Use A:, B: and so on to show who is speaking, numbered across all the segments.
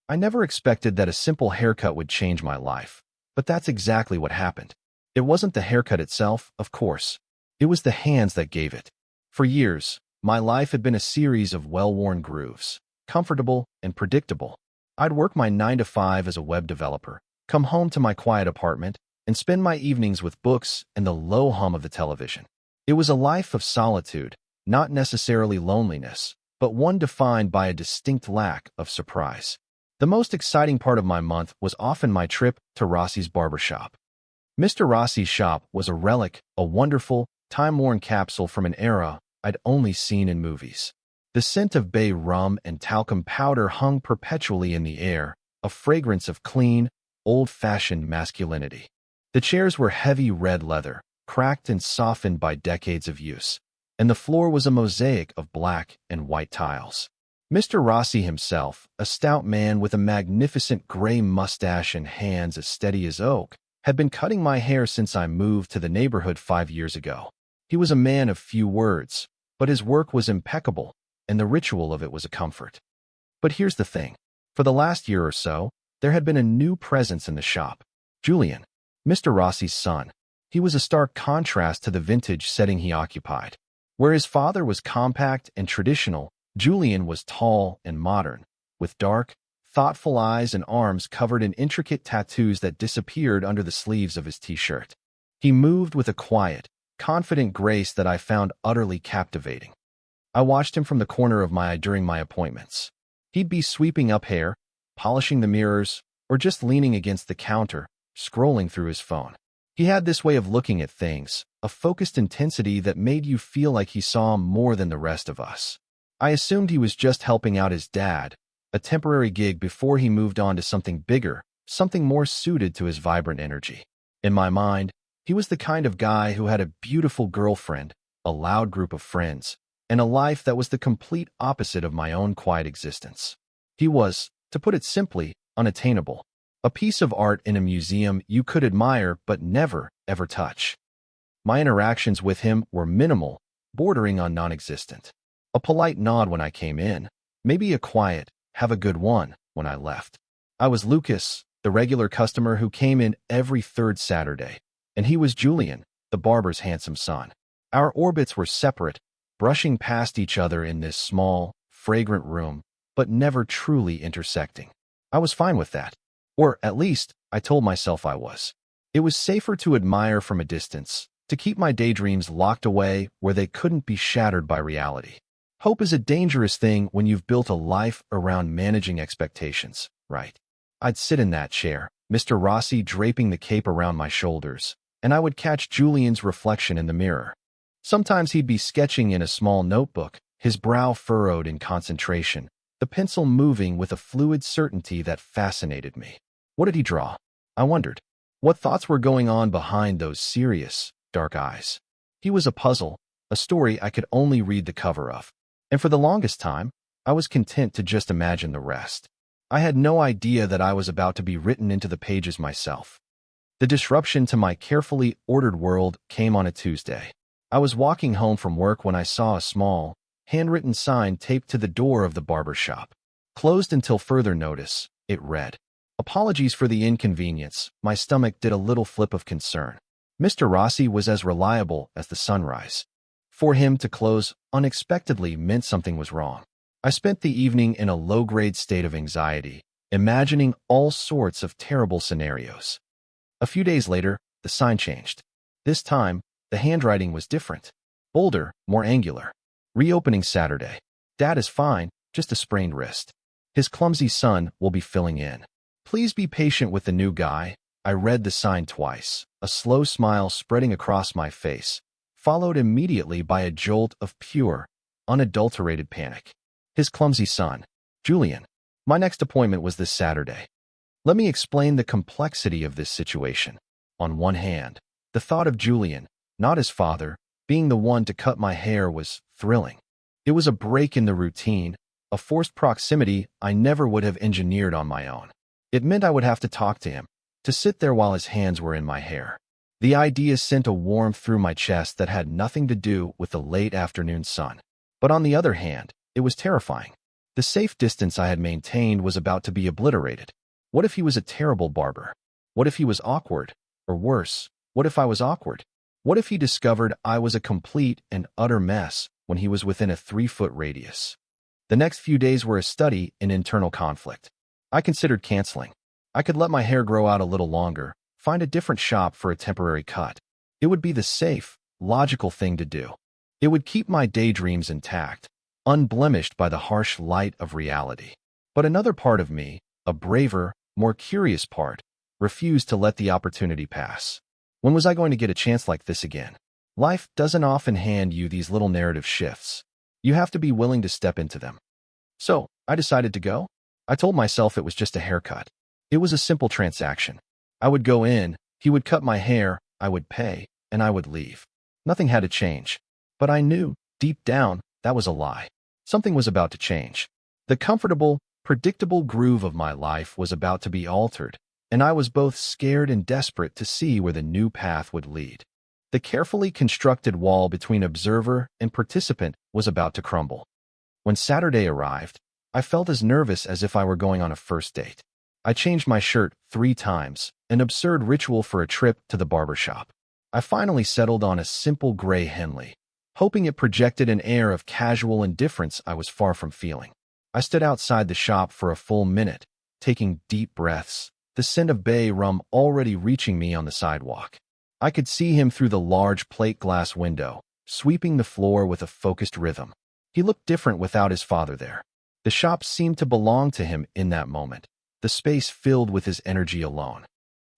A: I never expected that a simple haircut would change my life, but that's exactly what happened. It wasn't the haircut itself, of course. It was the hands that gave it. For years, my life had been a series of well-worn grooves, comfortable and predictable. I'd work my 9 to 5 as a web developer, come home to my quiet apartment, and spend my evenings with books and the low hum of the television. It was a life of solitude, not necessarily loneliness, but one defined by a distinct lack of surprise. The most exciting part of my month was often my trip to Rossi's barbershop. Mr. Rossi's shop was a relic, a wonderful, time-worn capsule from an era I'd only seen in movies. The scent of bay rum and talcum powder hung perpetually in the air, a fragrance of clean, old-fashioned masculinity. The chairs were heavy red leather, cracked and softened by decades of use, and the floor was a mosaic of black and white tiles. Mr. Rossi himself, a stout man with a magnificent gray mustache and hands as steady as oak, had been cutting my hair since I moved to the neighborhood 5 years ago. He was a man of few words, but his work was impeccable, and the ritual of it was a comfort. But here's the thing. For the last year or so, there had been a new presence in the shop. Julian, Mr. Rossi's son. He was a stark contrast to the vintage setting he occupied. Where his father was compact and traditional, Julian was tall and modern, with dark, thoughtful eyes and arms covered in intricate tattoos that disappeared under the sleeves of his t-shirt. He moved with a quiet, confident grace that I found utterly captivating. I watched him from the corner of my eye during my appointments. He'd be sweeping up hair, polishing the mirrors, or just leaning against the counter, scrolling through his phone. He had this way of looking at things, a focused intensity that made you feel like he saw more than the rest of us. I assumed he was just helping out his dad, a temporary gig before he moved on to something bigger, something more suited to his vibrant energy. In my mind, he was the kind of guy who had a beautiful girlfriend, a loud group of friends, and a life that was the complete opposite of my own quiet existence. He was, to put it simply, unattainable. A piece of art in a museum you could admire but never, ever touch. My interactions with him were minimal, bordering on non-existent. A polite nod when I came in, maybe a quiet, have a good one, when I left. I was Lucas, the regular customer who came in every third Saturday, and he was Julian, the barber's handsome son. Our orbits were separate, brushing past each other in this small, fragrant room, but never truly intersecting. I was fine with that. Or, at least, I told myself I was. It was safer to admire from a distance, to keep my daydreams locked away where they couldn't be shattered by reality. Hope is a dangerous thing when you've built a life around managing expectations, right? I'd sit in that chair, Mr. Rossi draping the cape around my shoulders, and I would catch Julian's reflection in the mirror. Sometimes he'd be sketching in a small notebook, his brow furrowed in concentration, the pencil moving with a fluid certainty that fascinated me. What did he draw? I wondered. What thoughts were going on behind those serious, dark eyes? He was a puzzle, a story I could only read the cover of. And for the longest time, I was content to just imagine the rest. I had no idea that I was about to be written into the pages myself. The disruption to my carefully ordered world came on a Tuesday. I was walking home from work when I saw a small, handwritten sign taped to the door of the barber shop. Closed until further notice, it read, "Apologies for the inconvenience." My stomach did a little flip of concern. Mr. Rossi was as reliable as the sunrise. For him to close unexpectedly meant something was wrong. I spent the evening in a low-grade state of anxiety, imagining all sorts of terrible scenarios. A few days later, the sign changed. This time, the handwriting was different. Bolder, more angular. Reopening Saturday. Dad is fine, just a sprained wrist. His clumsy son will be filling in. Please be patient with the new guy. I read the sign twice, a slow smile spreading across my face, followed immediately by a jolt of pure, unadulterated panic. His clumsy son, Julian. My next appointment was this Saturday. Let me explain the complexity of this situation. On one hand, the thought of Julian, not his father, being the one to cut my hair was thrilling. It was a break in the routine, a forced proximity I never would have engineered on my own. It meant I would have to talk to him, to sit there while his hands were in my hair. The idea sent a warmth through my chest that had nothing to do with the late afternoon sun. But on the other hand, it was terrifying. The safe distance I had maintained was about to be obliterated. What if he was a terrible barber? What if he was awkward? Or worse, what if I was awkward? What if he discovered I was a complete and utter mess when he was within a 3-foot radius? The next few days were a study in internal conflict. I considered canceling. I could let my hair grow out a little longer, find a different shop for a temporary cut. It would be the safe, logical thing to do. It would keep my daydreams intact, unblemished by the harsh light of reality. But another part of me, a braver, more curious part, refused to let the opportunity pass. When was I going to get a chance like this again? Life doesn't often hand you these little narrative shifts. You have to be willing to step into them. So, I decided to go. I told myself it was just a haircut. It was a simple transaction. I would go in, he would cut my hair, I would pay, and I would leave. Nothing had to change. But I knew, deep down, that was a lie. Something was about to change. The comfortable, predictable groove of my life was about to be altered, and I was both scared and desperate to see where the new path would lead. The carefully constructed wall between observer and participant was about to crumble. When Saturday arrived, I felt as nervous as if I were going on a first date. I changed my shirt 3 times, an absurd ritual for a trip to the barber shop. I finally settled on a simple gray Henley, hoping it projected an air of casual indifference I was far from feeling. I stood outside the shop for a full minute, taking deep breaths, the scent of bay rum already reaching me on the sidewalk. I could see him through the large plate glass window, sweeping the floor with a focused rhythm. He looked different without his father there. The shop seemed to belong to him in that moment, the space filled with his energy alone.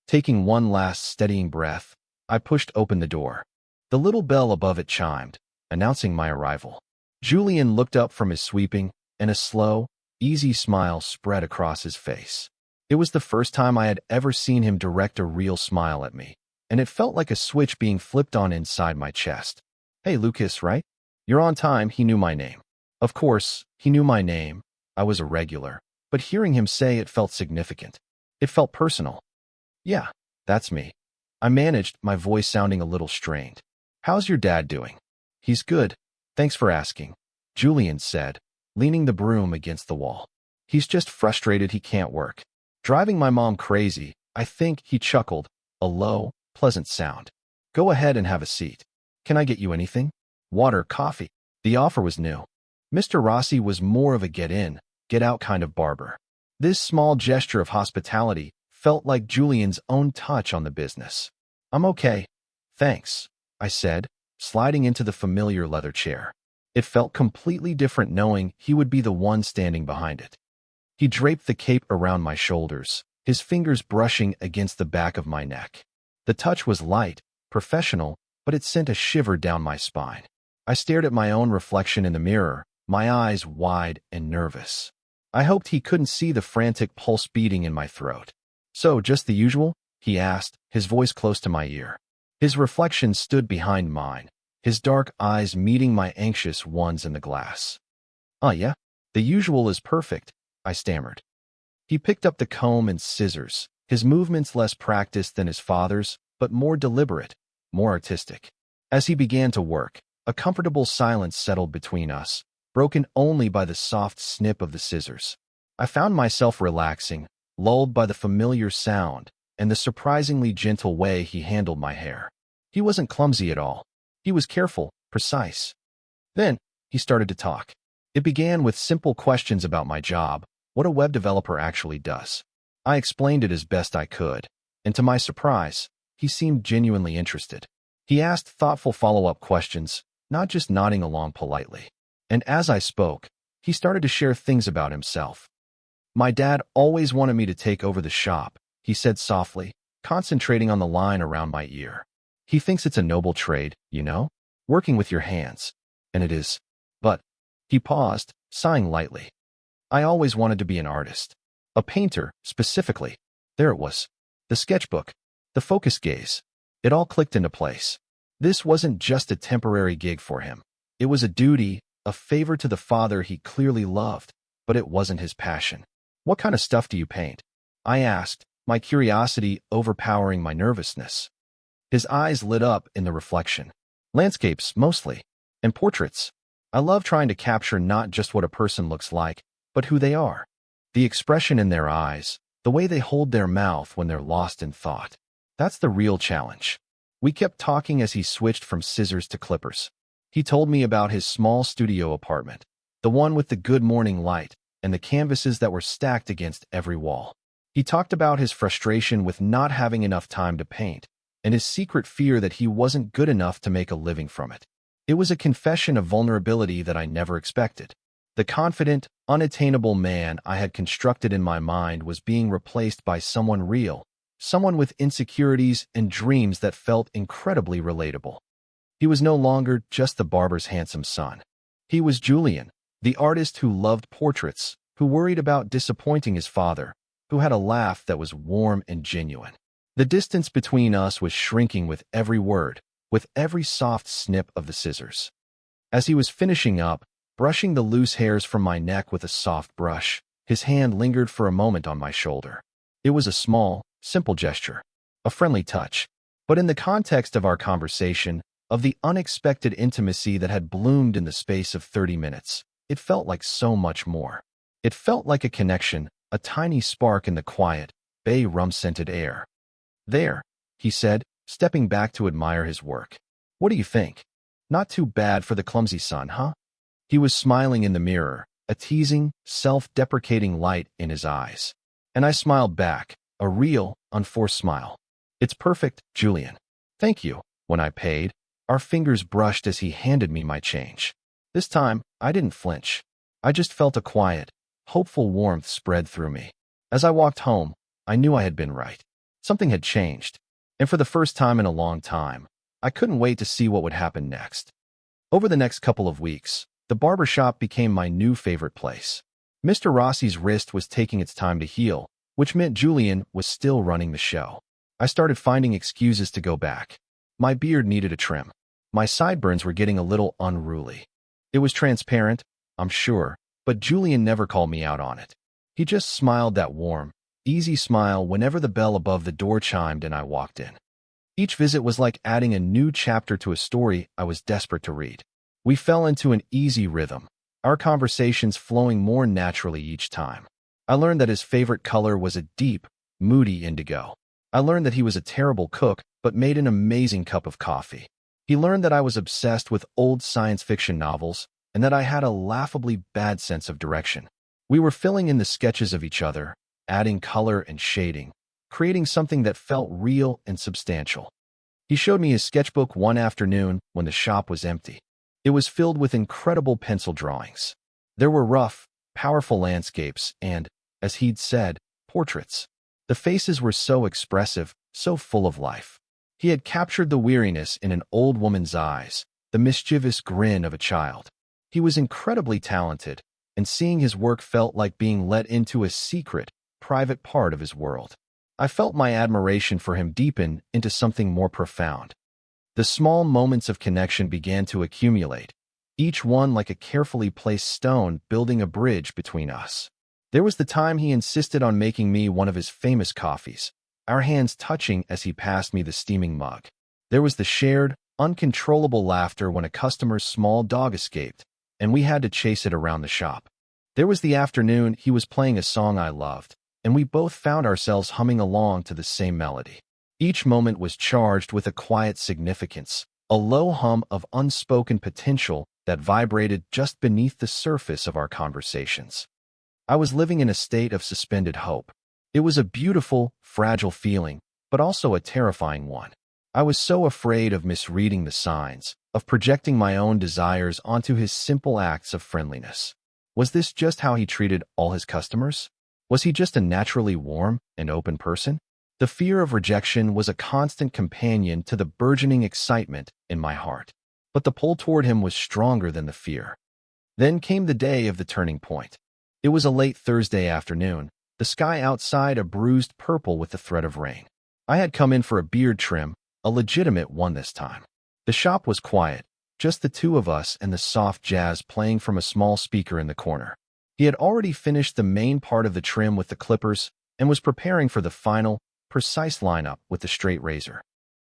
A: Taking one last steadying breath, I pushed open the door. The little bell above it chimed, announcing my arrival. Julian looked up from his sweeping, and a slow, easy smile spread across his face. It was the first time I had ever seen him direct a real smile at me, and it felt like a switch being flipped on inside my chest. "Hey, Lucas, right? You're on time." He knew my name. Of course, he knew my name. I was a regular, but hearing him say it felt significant. It felt personal. "Yeah, that's me." I managed, my voice sounding a little strained. "How's your dad doing?" "He's good. Thanks for asking," Julian said, leaning the broom against the wall. "He's just frustrated he can't work. Driving my mom crazy, I think," he chuckled, a low, pleasant sound. "Go ahead and have a seat. Can I get you anything? Water, coffee?" The offer was new. Mr. Rossi was more of a get-in, get-out kind of barber. This small gesture of hospitality felt like Julian's own touch on the business. "I'm okay. Thanks," I said, sliding into the familiar leather chair. It felt completely different knowing he would be the one standing behind it. He draped the cape around my shoulders, his fingers brushing against the back of my neck. The touch was light, professional, but it sent a shiver down my spine. I stared at my own reflection in the mirror, my eyes wide and nervous. I hoped he couldn't see the frantic pulse beating in my throat. "So, just the usual?" he asked, his voice close to my ear. His reflection stood behind mine, his dark eyes meeting my anxious ones in the glass. Yeah, the usual is perfect," I stammered. He picked up the comb and scissors, his movements less practiced than his father's, but more deliberate, more artistic. As he began to work, a comfortable silence settled between us, broken only by the soft snip of the scissors. I found myself relaxing, lulled by the familiar sound and the surprisingly gentle way he handled my hair. He wasn't clumsy at all. He was careful, precise. Then, he started to talk. It began with simple questions about my job, what a web developer actually does. I explained it as best I could, and to my surprise, he seemed genuinely interested. He asked thoughtful follow-up questions, not just nodding along politely. And as I spoke, he started to share things about himself. "My dad always wanted me to take over the shop," he said softly, concentrating on the line around my ear. "He thinks it's a noble trade, you know, working with your hands. And it is. But," he paused, sighing lightly, "I always wanted to be an artist. A painter, specifically." There it was. The sketchbook. The focus gaze. It all clicked into place. This wasn't just a temporary gig for him. It was a duty, a favor to the father he clearly loved, but it wasn't his passion. "What kind of stuff do you paint?" I asked, my curiosity overpowering my nervousness. His eyes lit up in the reflection. "Landscapes, mostly. And portraits. I love trying to capture not just what a person looks like, but who they are. The expression in their eyes, the way they hold their mouth when they're lost in thought. That's the real challenge. We kept talking as he switched from scissors to clippers. He told me about his small studio apartment, the one with the good morning light, and the canvases that were stacked against every wall. He talked about his frustration with not having enough time to paint, and his secret fear that he wasn't good enough to make a living from it. It was a confession of vulnerability that I never expected. The confident, unattainable man I had constructed in my mind was being replaced by someone real, someone with insecurities and dreams that felt incredibly relatable. He was no longer just the barber's handsome son. He was Julian, the artist who loved portraits, who worried about disappointing his father, who had a laugh that was warm and genuine. The distance between us was shrinking with every word, with every soft snip of the scissors. As he was finishing up, brushing the loose hairs from my neck with a soft brush, his hand lingered for a moment on my shoulder. It was a small, simple gesture, a friendly touch. But in the context of our conversation, of the unexpected intimacy that had bloomed in the space of 30 minutes, it felt like so much more. It felt like a connection, a tiny spark in the quiet, bay rum-scented air. "There," he said, stepping back to admire his work. "What do you think? Not too bad for the clumsy son, huh?" He was smiling in the mirror, a teasing, self-deprecating light in his eyes. And I smiled back, a real, unforced smile. "It's perfect, Julian." "Thank you." When I paid, our fingers brushed as he handed me my change. This time, I didn't flinch. I just felt a quiet, hopeful warmth spread through me. As I walked home, I knew I had been right. Something had changed. And for the first time in a long time, I couldn't wait to see what would happen next. Over the next couple of weeks, the barber shop became my new favorite place. Mr. Rossi's wrist was taking its time to heal, which meant Julian was still running the show. I started finding excuses to go back. My beard needed a trim. My sideburns were getting a little unruly. It was transparent, I'm sure, but Julian never called me out on it. He just smiled that warm, easy smile whenever the bell above the door chimed and I walked in. Each visit was like adding a new chapter to a story I was desperate to read. We fell into an easy rhythm, our conversations flowing more naturally each time. I learned that his favorite color was a deep, moody indigo. I learned that he was a terrible cook but made an amazing cup of coffee. He learned that I was obsessed with old science fiction novels and that I had a laughably bad sense of direction. We were filling in the sketches of each other, adding color and shading, creating something that felt real and substantial. He showed me his sketchbook one afternoon when the shop was empty. It was filled with incredible pencil drawings. There were rough, powerful landscapes and, as he'd said, portraits. The faces were so expressive, so full of life. He had captured the weariness in an old woman's eyes, the mischievous grin of a child. He was incredibly talented, and seeing his work felt like being let into a secret, private part of his world. I felt my admiration for him deepen into something more profound. The small moments of connection began to accumulate, each one like a carefully placed stone building a bridge between us. There was the time he insisted on making me one of his famous coffees, our hands touching as he passed me the steaming mug. There was the shared, uncontrollable laughter when a customer's small dog escaped, and we had to chase it around the shop. There was the afternoon he was playing a song I loved, and we both found ourselves humming along to the same melody. Each moment was charged with a quiet significance, a low hum of unspoken potential that vibrated just beneath the surface of our conversations. I was living in a state of suspended hope. It was a beautiful, fragile feeling, but also a terrifying one. I was so afraid of misreading the signs, of projecting my own desires onto his simple acts of friendliness. Was this just how he treated all his customers? Was he just a naturally warm and open person? The fear of rejection was a constant companion to the burgeoning excitement in my heart. But the pull toward him was stronger than the fear. Then came the day of the turning point. It was a late Thursday afternoon, the sky outside a bruised purple with the threat of rain. I had come in for a beard trim, a legitimate one this time. The shop was quiet, just the two of us and the soft jazz playing from a small speaker in the corner. He had already finished the main part of the trim with the clippers and was preparing for the final, precise lineup with the straight razor.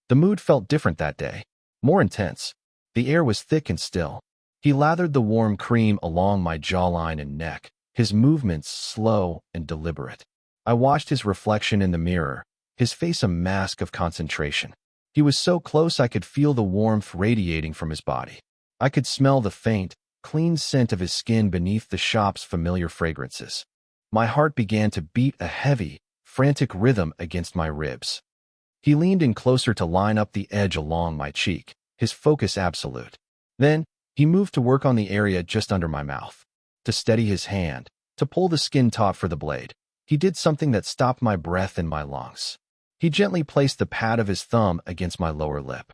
A: The mood felt different that day, more intense. The air was thick and still. He lathered the warm cream along my jawline and neck, his movements slow and deliberate. I watched his reflection in the mirror, his face a mask of concentration. He was so close I could feel the warmth radiating from his body. I could smell the faint, clean scent of his skin beneath the shop's familiar fragrances. My heart began to beat a heavy, frantic rhythm against my ribs. He leaned in closer to line up the edge along my cheek, his focus absolute. Then, he moved to work on the area just under my mouth. To steady his hand, to pull the skin taut for the blade, he did something that stopped my breath in my lungs. He gently placed the pad of his thumb against my lower lip.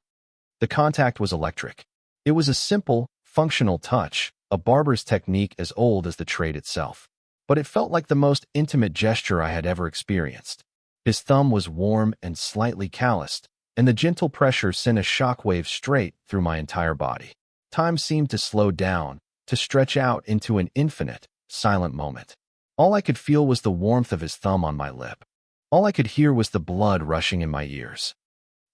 A: The contact was electric. It was a simple, functional touch, a barber's technique as old as the trade itself. But it felt like the most intimate gesture I had ever experienced. His thumb was warm and slightly calloused, and the gentle pressure sent a shockwave straight through my entire body. Time seemed to slow down, to stretch out into an infinite, silent moment. All I could feel was the warmth of his thumb on my lip. All I could hear was the blood rushing in my ears.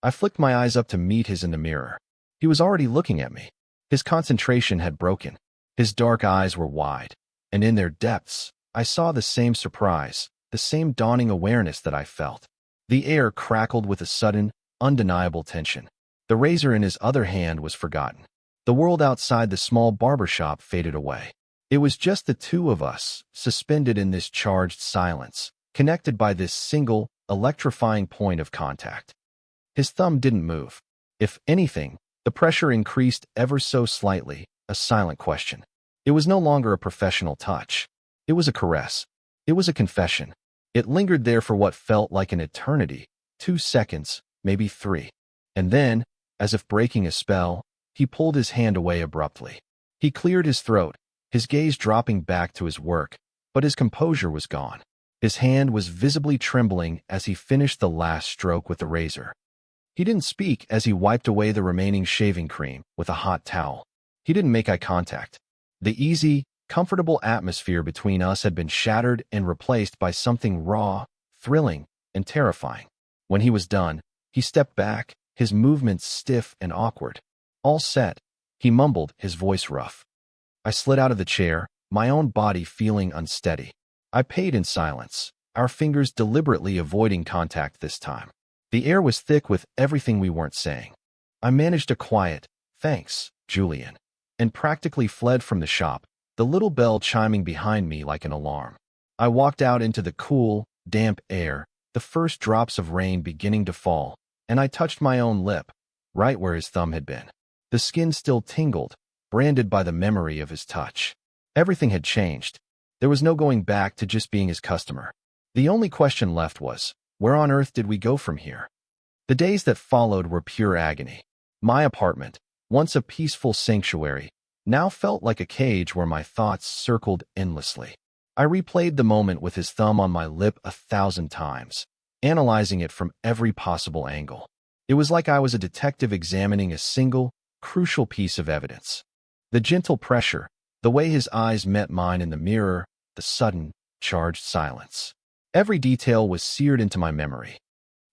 A: I flicked my eyes up to meet his in the mirror. He was already looking at me. His concentration had broken. His dark eyes were wide, and in their depths, I saw the same surprise, the same dawning awareness that I felt. The air crackled with a sudden, undeniable tension. The razor in his other hand was forgotten. The world outside the small barbershop faded away. It was just the two of us, suspended in this charged silence, connected by this single, electrifying point of contact. His thumb didn't move. If anything, the pressure increased ever so slightly, a silent question. It was no longer a professional touch. It was a caress. It was a confession. It lingered there for what felt like an eternity, 2 seconds, maybe 3. And then, as if breaking a spell, he pulled his hand away abruptly. He cleared his throat, his gaze dropping back to his work, but his composure was gone. His hand was visibly trembling as he finished the last stroke with the razor. He didn't speak as he wiped away the remaining shaving cream with a hot towel. He didn't make eye contact. The easy, comfortable atmosphere between us had been shattered and replaced by something raw, thrilling, and terrifying. When he was done, he stepped back, his movements stiff and awkward. "All set," he mumbled, his voice rough. I slid out of the chair, my own body feeling unsteady. I paid in silence, our fingers deliberately avoiding contact this time. The air was thick with everything we weren't saying. I managed a quiet, "Thanks, Julian," and practically fled from the shop, the little bell chiming behind me like an alarm. I walked out into the cool, damp air, the first drops of rain beginning to fall, and I touched my own lip, right where his thumb had been. The skin still tingled, branded by the memory of his touch. Everything had changed. There was no going back to just being his customer. The only question left was, where on earth did we go from here? The days that followed were pure agony. My apartment, once a peaceful sanctuary, now felt like a cage where my thoughts circled endlessly. I replayed the moment with his thumb on my lip 1,000 times, analyzing it from every possible angle. It was like I was a detective examining a single, crucial piece of evidence. The gentle pressure, the way his eyes met mine in the mirror, the sudden, charged silence. Every detail was seared into my memory.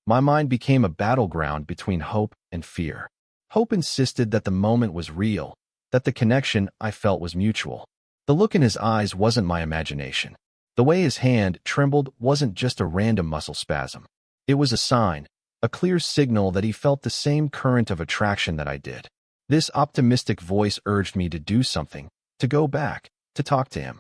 A: My mind became a battleground between hope and fear. Hope insisted that the moment was real, that the connection I felt was mutual. The look in his eyes wasn't my imagination. The way his hand trembled wasn't just a random muscle spasm. It was a sign, a clear signal that he felt the same current of attraction that I did. This optimistic voice urged me to do something, to go back, to talk to him.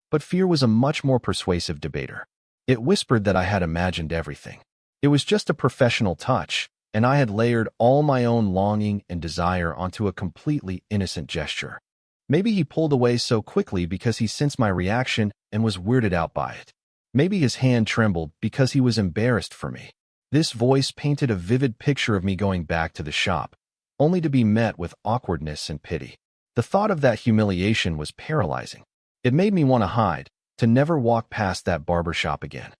A: But fear was a much more persuasive debater. It whispered that I had imagined everything. It was just a professional touch, and I had layered all my own longing and desire onto a completely innocent gesture. Maybe he pulled away so quickly because he sensed my reaction and was weirded out by it. Maybe his hand trembled because he was embarrassed for me. This voice painted a vivid picture of me going back to the shop, only to be met with awkwardness and pity. The thought of that humiliation was paralyzing. It made me want to hide, to never walk past that barbershop again.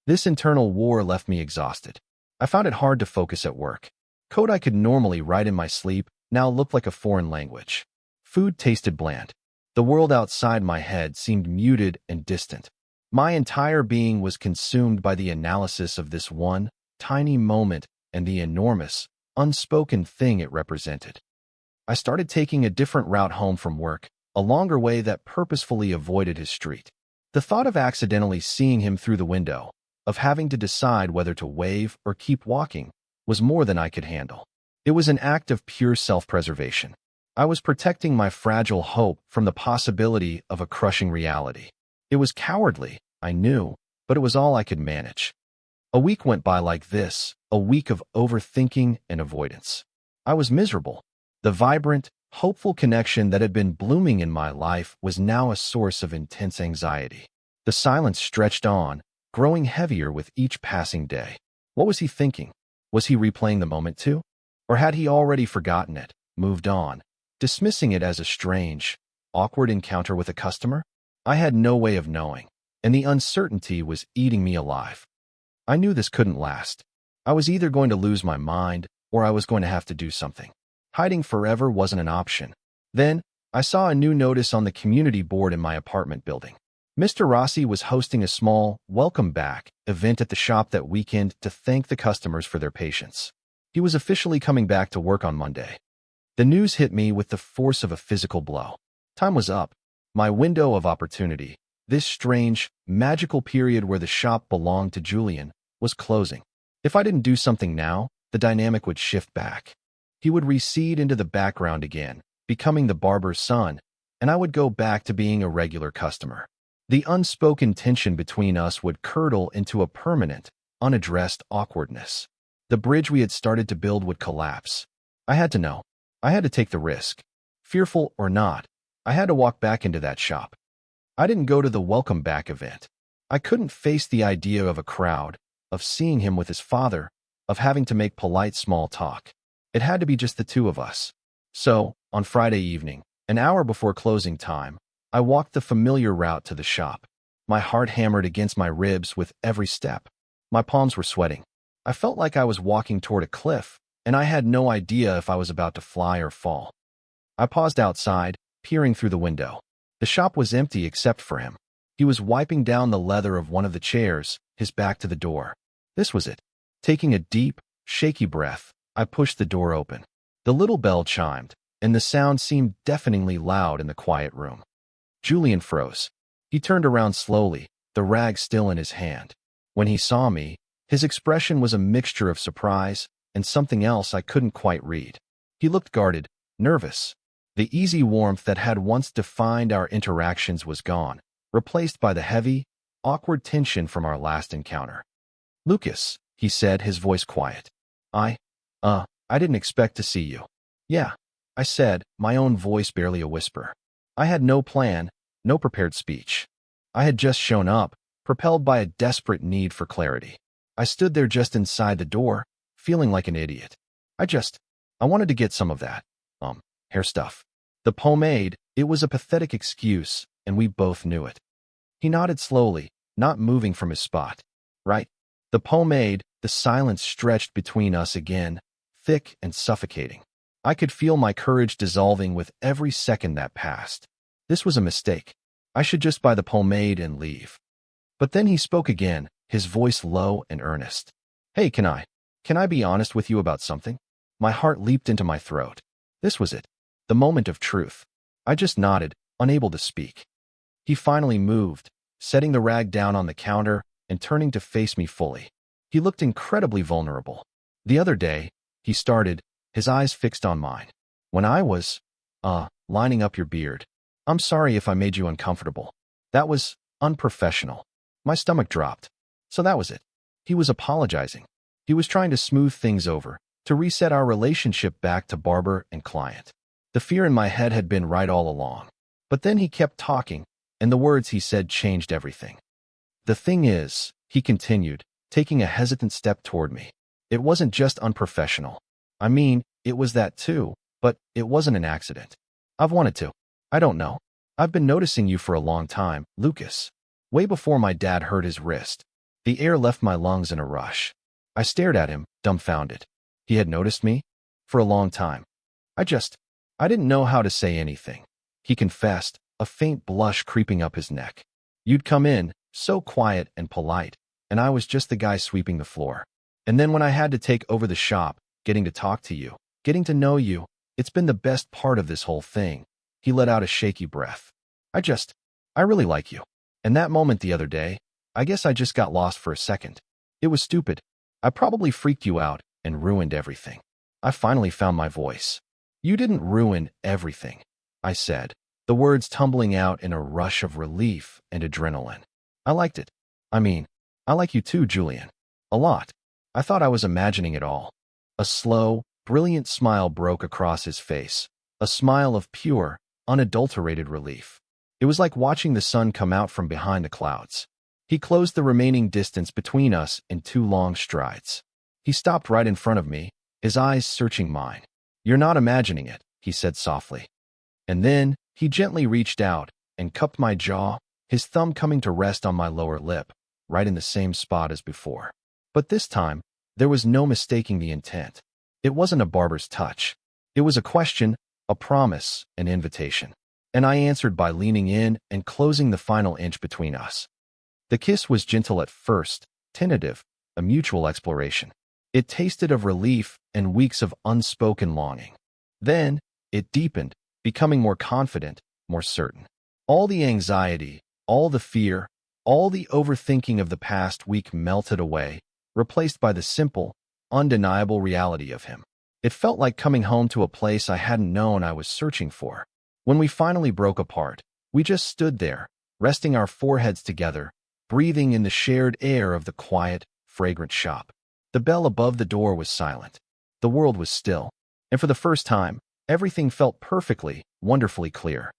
A: This internal war left me exhausted. I found it hard to focus at work. Code I could normally write in my sleep now looked like a foreign language. Food tasted bland. The world outside my head seemed muted and distant. My entire being was consumed by the analysis of this one, tiny moment and the enormous, unspoken thing it represented. I started taking a different route home from work, a longer way that purposefully avoided his street. The thought of accidentally seeing him through the window, of having to decide whether to wave or keep walking, was more than I could handle. It was an act of pure self-preservation. I was protecting my fragile hope from the possibility of a crushing reality. It was cowardly, I knew, but it was all I could manage. A week went by like this, a week of overthinking and avoidance. I was miserable. The vibrant, hopeful connection that had been blooming in my life was now a source of intense anxiety. The silence stretched on, growing heavier with each passing day. What was he thinking? Was he replaying the moment too? Or had he already forgotten it, moved on, dismissing it as a strange, awkward encounter with a customer? I had no way of knowing, and the uncertainty was eating me alive. I knew this couldn't last. I was either going to lose my mind, or I was going to have to do something. Hiding forever wasn't an option. Then, I saw a new notice on the community board in my apartment building. Mr. Rossi was hosting a small welcome back event at the shop that weekend to thank the customers for their patience. He was officially coming back to work on Monday. The news hit me with the force of a physical blow. Time was up. My window of opportunity, this strange, magical period where the shop belonged to Julian, was closing. If I didn't do something now, the dynamic would shift back. He would recede into the background again, becoming the barber's son, and I would go back to being a regular customer. The unspoken tension between us would curdle into a permanent, unaddressed awkwardness. The bridge we had started to build would collapse. I had to know. I had to take the risk. Fearful or not, I had to walk back into that shop. I didn't go to the welcome back event. I couldn't face the idea of a crowd, of seeing him with his father, of having to make polite small talk. It had to be just the two of us. So, on Friday evening, an hour before closing time, I walked the familiar route to the shop. My heart hammered against my ribs with every step. My palms were sweating. I felt like I was walking toward a cliff, and I had no idea if I was about to fly or fall. I paused outside, peering through the window. The shop was empty except for him. He was wiping down the leather of one of the chairs, his back to the door. This was it. Taking a deep, shaky breath, I pushed the door open. The little bell chimed, and the sound seemed deafeningly loud in the quiet room. Julian froze. He turned around slowly, the rag still in his hand. When he saw me, his expression was a mixture of surprise and something else I couldn't quite read. He looked guarded, nervous. The easy warmth that had once defined our interactions was gone, replaced by the heavy, awkward tension from our last encounter. "Lucas," he said, his voice quiet. I didn't expect to see you." "Yeah," I said, my own voice barely a whisper. I had no plan, no prepared speech. I had just shown up, propelled by a desperate need for clarity. I stood there just inside the door, feeling like an idiot. I wanted to get some of that, hair stuff. The pomade, it was a pathetic excuse, and we both knew it. He nodded slowly, not moving from his spot. "Right." The pomade, the silence stretched between us again, thick and suffocating. I could feel my courage dissolving with every second that passed. This was a mistake. I should just buy the pomade and leave. But then he spoke again, his voice low and earnest. "Hey, can I be honest with you about something?" My heart leaped into my throat. This was it, the moment of truth. I just nodded, unable to speak. He finally moved, setting the rag down on the counter and turning to face me fully. He looked incredibly vulnerable. "The other day," he started, his eyes fixed on mine. "When I was, lining up your beard. I'm sorry if I made you uncomfortable. That was unprofessional." My stomach dropped. So that was it. He was apologizing. He was trying to smooth things over, to reset our relationship back to barber and client. The fear in my head had been right all along. But then he kept talking, and the words he said changed everything. "The thing is," he continued, taking a hesitant step toward me, "it wasn't just unprofessional. I mean, it was that too, but it wasn't an accident. I've wanted to. I don't know. I've been noticing you for a long time, Lucas. Way before my dad hurt his wrist." The air left my lungs in a rush. I stared at him, dumbfounded. He had noticed me? For a long time. I didn't know how to say anything. He confessed, a faint blush creeping up his neck. "You'd come in, so quiet and polite, and I was just the guy sweeping the floor. And then when I had to take over the shop, getting to talk to you, getting to know you, it's been the best part of this whole thing." He let out a shaky breath. I really like you. And that moment the other day, I guess I just got lost for a second. It was stupid. I probably freaked you out and ruined everything. I finally found my voice. You didn't ruin everything, I said, the words tumbling out in a rush of relief and adrenaline. I liked it. I mean, I like you too, Julian. A lot. I thought I was imagining it all. A slow, brilliant smile broke across his face, a smile of pure, unadulterated relief. It was like watching the sun come out from behind the clouds. He closed the remaining distance between us in 2 long strides. He stopped right in front of me, his eyes searching mine. You're not imagining it, he said softly. And then, he gently reached out and cupped my jaw, his thumb coming to rest on my lower lip, right in the same spot as before. But this time, there was no mistaking the intent. It wasn't a barber's touch. It was a question, a promise, an invitation. And I answered by leaning in and closing the final inch between us. The kiss was gentle at first, tentative, a mutual exploration. It tasted of relief and weeks of unspoken longing. Then, it deepened, becoming more confident, more certain. All the anxiety, all the fear, all the overthinking of the past week melted away, replaced by the simple, undeniable reality of him. It felt like coming home to a place I hadn't known I was searching for. When we finally broke apart, we just stood there, resting our foreheads together, breathing in the shared air of the quiet, fragrant shop. The bell above the door was silent. The world was still. And for the first time, everything felt perfectly, wonderfully clear.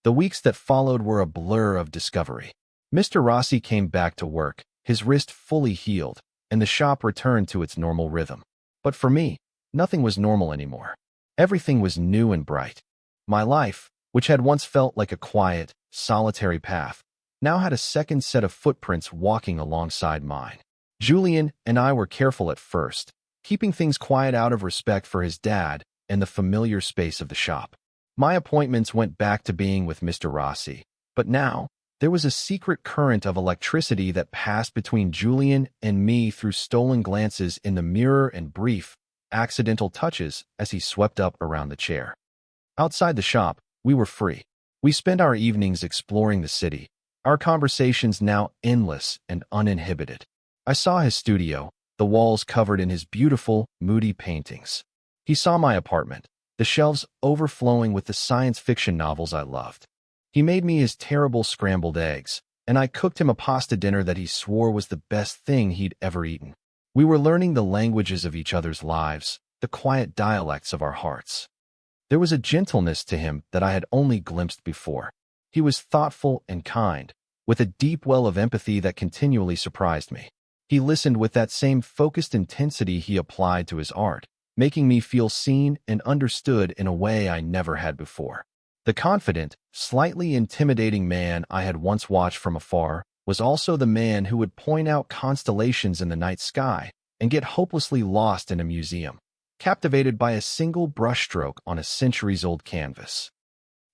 A: The weeks that followed were a blur of discovery. Mr. Rossi came back to work, his wrist fully healed, and the shop returned to its normal rhythm. But for me, nothing was normal anymore. Everything was new and bright. My life, which had once felt like a quiet, solitary path, now had a second set of footprints walking alongside mine. Julian and I were careful at first, keeping things quiet out of respect for his dad and the familiar space of the shop. My appointments went back to being with Mr. Rossi, but now, there was a secret current of electricity that passed between Julian and me through stolen glances in the mirror and brief, accidental touches as he swept up around the chair. Outside the shop, we were free. We spent our evenings exploring the city, our conversations now endless and uninhibited. I saw his studio, the walls covered in his beautiful, moody paintings. He saw my apartment, the shelves overflowing with the science fiction novels I loved. He made me his terrible scrambled eggs, and I cooked him a pasta dinner that he swore was the best thing he'd ever eaten. We were learning the languages of each other's lives, the quiet dialects of our hearts. There was a gentleness to him that I had only glimpsed before. He was thoughtful and kind, with a deep well of empathy that continually surprised me. He listened with that same focused intensity he applied to his art, making me feel seen and understood in a way I never had before. The confident, slightly intimidating man I had once watched from afar was also the man who would point out constellations in the night sky and get hopelessly lost in a museum, captivated by a single brushstroke on a centuries-old canvas.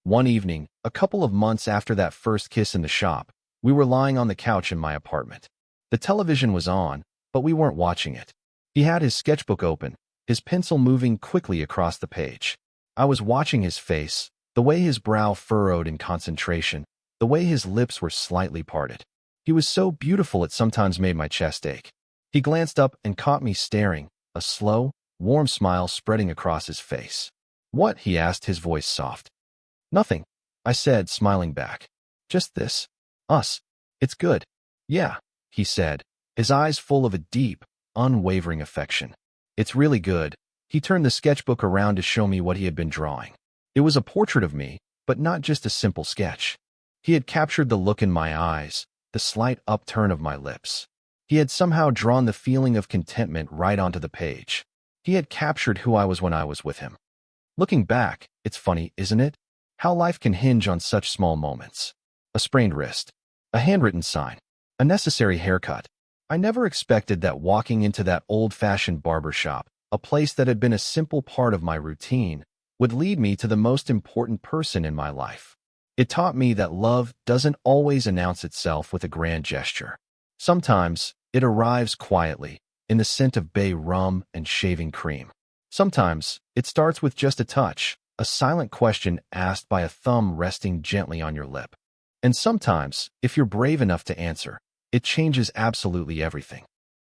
A: One evening, a couple of months after that first kiss in the shop, we were lying on the couch in my apartment. The television was on, but we weren't watching it. He had his sketchbook open, his pencil moving quickly across the page. I was watching his face, the way his brow furrowed in concentration, the way his lips were slightly parted. He was so beautiful it sometimes made my chest ache. He glanced up and caught me staring, a slow, warm smile spreading across his face. "What?" he asked, his voice soft. "Nothing," I said, smiling back. "Just this. Us. It's good." "Yeah," he said, his eyes full of a deep, unwavering affection. "It's really good." He turned the sketchbook around to show me what he had been drawing. It was a portrait of me, but not just a simple sketch. He had captured the look in my eyes, the slight upturn of my lips. He had somehow drawn the feeling of contentment right onto the page. He had captured who I was when I was with him. Looking back, it's funny, isn't it? How life can hinge on such small moments. A sprained wrist, a handwritten sign, a necessary haircut. I never expected that walking into that old-fashioned barber shop, a place that had been a simple part of my routine, would lead me to the most important person in my life. It taught me that love doesn't always announce itself with a grand gesture. Sometimes, it arrives quietly, in the scent of bay rum and shaving cream. Sometimes, it starts with just a touch, a silent question asked by a thumb resting gently on your lip. And sometimes, if you're brave enough to answer, it changes absolutely everything.